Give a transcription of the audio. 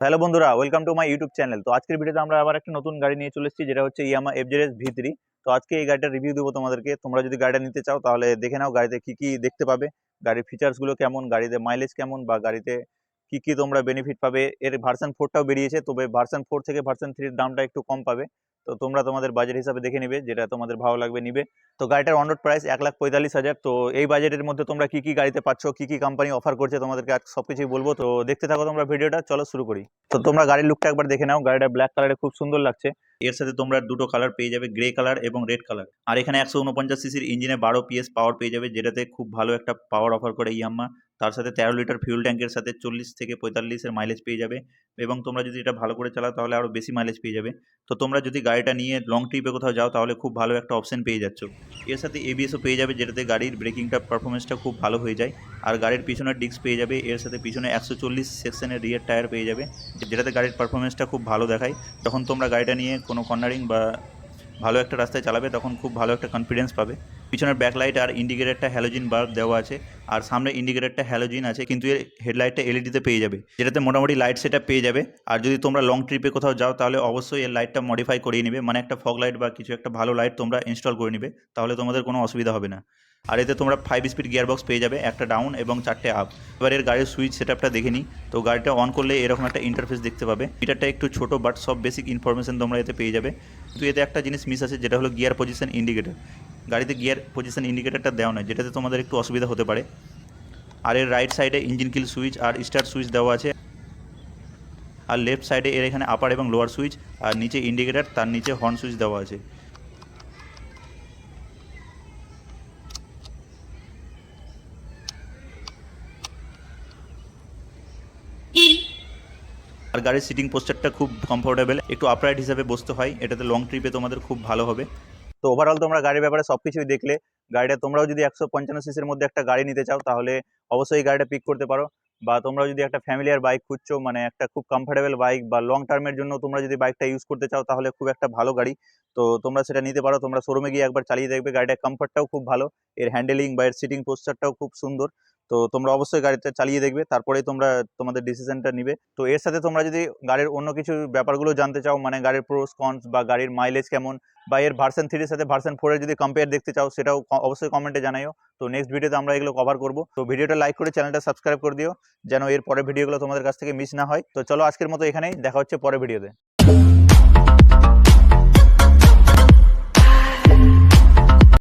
Hello বন্ধুরা, welcome to my YouTube channel. তো আজকের ভিডিওতে আমরা আবার একটা নতুন গাড়ি নিয়ে চলে এসেছি, যেটা হচ্ছে ইয়ামাহা এফজেড ভি3। তো আজকে এই গাড়িটার রিভিউ দেবো তোমাদেরকে। তোমরা যদি গাড়িটা নিতে চাও তাহলে দেখে নাও গাড়িতে কি কি দেখতে পাবে, গাড়ির ফিচার্সগুলো কেমন, গাড়িতে মাইলেজ কেমন, বা গাড়িতে কি কি তোমরা বেনিফিট পাবে। এর ভার্সন 4টাও বেরিয়েছে, তবে ভার্সন 4 থেকে ভার্সন 3 দামটা একটু কম পাবে। তো তোমরা তোমাদের বাজেট হিসাবে দেখে নিবে, যেটা তোমাদের ভালো লাগবে নিবে। তো গাড়িটার অন রোড প্রাইস 1,45,000। তো এই বাজেটের মধ্যে তোমরা কি কি গাড়িতে পাচ্ছ, কি কি কোম্পানি অফার করছে, তোমাদেরকে আজ সবকিছুই বলবো। তো দেখতে থাকো তোমরা ভিডিওটা, চলো শুরু করি। তো তোমরা গাড়ির লুকটা একবার দেখে নাও। গাড়িটা ব্ল্যাক কালারে খুব সুন্দর লাগছে। এর সাথে তোমরা দুটো কালার পেয়ে যাবে, গ্রে কালার এবং রেড কালার। আর এখানে 149 সিসির ইঞ্জিনে 12 PS পাওয়ার পেয়ে যাবে, যেটাতে খুব ভালো একটা পাওয়ার অফার করে ইয়ামাহা। তার সাথে 13 লিটার ফিউল ট্যাঙ্কের সাথে 40 থেকে 45-এর মাইলেজ পেয়ে যাবে, এবং তোমরা যদি এটা ভালো করে চালাও তাহলে আরও বেশি মাইলেজ পেয়ে যাবে। তো তোমরা যদি গাড়িটা নিয়ে লং ট্রিপে কোথাও যাও তাহলে খুব ভালো একটা অপশন পেয়ে যাচ্ছ। এর সাথে ABSও পেয়ে যাবে, যেটাতে গাড়ির ব্রেকিংটা পারফরমেন্সটা খুব ভালো হয়ে যায়। আর গাড়ির পিছনের ডিস্ক পেয়ে যাবে। এর সাথে পিছনে 140 সেকশনের রিয়ার টায়ার পেয়ে যাবে, যেটাতে গাড়ির পারফরমেন্সটা খুব ভালো দেখায়। যখন তোমরা গাড়িটা নিয়ে কোনো কর্নারিং বা ভালো একটা রাস্তায় চালাবে তখন খুব ভালো একটা কনফিডেন্স পাবে। পিছনের ব্যাকলাইট আর ইন্ডিকেটারটা হ্যালোজিন বাল্ব দেওয়া আছে, আর সামনে ইন্ডিকেটারটা হ্যালোজিন আছে, কিন্তু এর হেডলাইটটা এলইডিতে পেয়ে যাবে, যেটাতে মোটামুটি লাইট সেটআপ পেয়ে যাবে। আর যদি তোমরা লং ট্রিপে কোথাও যাও তাহলে অবশ্যই এর লাইটটা মডিফাই করিয়ে নেবে, মানে একটা ফগ লাইট বা কিছু একটা ভালো লাইট তোমরা ইনস্টল করে নেবে, তাহলে তোমাদের কোনো অসুবিধা হবে না। আর এতে তোমরা 5 স্পিড গিয়ারবক্স পেয়ে যাবে, একটা ডাউন এবং 4টে আপ। এবার এর গাড়ির সুইচ সেটআপটা দেখে নিই। তো গাড়িটা অন করলে এরকম একটা ইন্টারফেস দেখতে পাবে। মিটারটা একটু ছোটো, বাট সব বেসিক ইনফরমেশন তোমরা এতে পেয়ে যাবে। কিন্তু এতে একটা জিনিস মিস আছে, যেটা হলো গিয়ার পজিশন ইন্ডিকেটর। গাড়িতে গিয়ার পজিশন ইন্ডিকেটরটা দেওয়া নয়, যেটাতে তোমাদের একটু অসুবিধা হতে পারে। আর এর রাইট সাইডে ইঞ্জিন কিল সুইচ আর স্টার্ট সুইচ দেওয়া আছে। আর লেফট সাইডে এর এখানে আপার এবং লোয়ার সুইচ, আর নিচে ইন্ডিকেটর, তার নিচে হর্ন সুইচ দেওয়া আছে। আর গাড়ির সিটিং পোস্টারটা খুব কমফোর্টেবল, একটু আপরাইট হিসাবে বসতে হয়, এটাতে লং ট্রিপে তোমাদের খুব ভালো হবে। তো ওভারঅল তোমরা গাড়ির ব্যাপারে সব কিছুই দেখলে। গাড়িটা তোমরাও যদি 155 সিসির মধ্যে একটা গাড়ি নিতে চাও তাহলে অবশ্যই এই গাড়িটা পিক করতে পারো। বা তোমরা যদি একটা ফ্যামিলিয়ার বাইক খুঁজছো, মানে একটা খুব কমফোর্টেবল বাইক বা লং টার্মের জন্য তোমরা যদি বাইকটা ইউজ করতে চাও, তাহলে খুব একটা ভালো গাড়ি। তো তোমরা সেটা নিতে পারো। তোমরা শোরুমে গিয়ে একবার চালিয়ে দেখবে, গাড়িটার কমফোর্টটাও খুব ভালো, এর হ্যান্ডেলিং বা এর সিটিং পোস্টারটাও খুব সুন্দর। তো তোমরা অবশ্যই গাড়িটা চালিয়ে দেখবে, তারপরেই তোমরা তোমাদের ডিসিশনটা নিবে। তো এর সাথে তোমরা যদি গাড়ির অন্য কিছু ব্যাপারগুলো জানতে চাও, মানে গাড়ির প্রোস কনস বা গাড়ির মাইলেজ কেমন, বা এর ভার্সন 3 সাথে ভার্সন 4 যদি কম্পেয়ার দেখতে চাও, সেটাও অবশ্যই কমেন্টে জানাইও। তো নেক্সট ভিডিওতে আমরা এগুলো কভার করবো। তো ভিডিওটা লাইক করে চ্যানেলটা সাবস্ক্রাইব করে দিও, যেন এর পরের ভিডিওগুলো তোমাদের কাছ থেকে মিস না হয়। তো চলো আজকের মতো এখানেই, দেখা হচ্ছে পরের ভিডিওতে।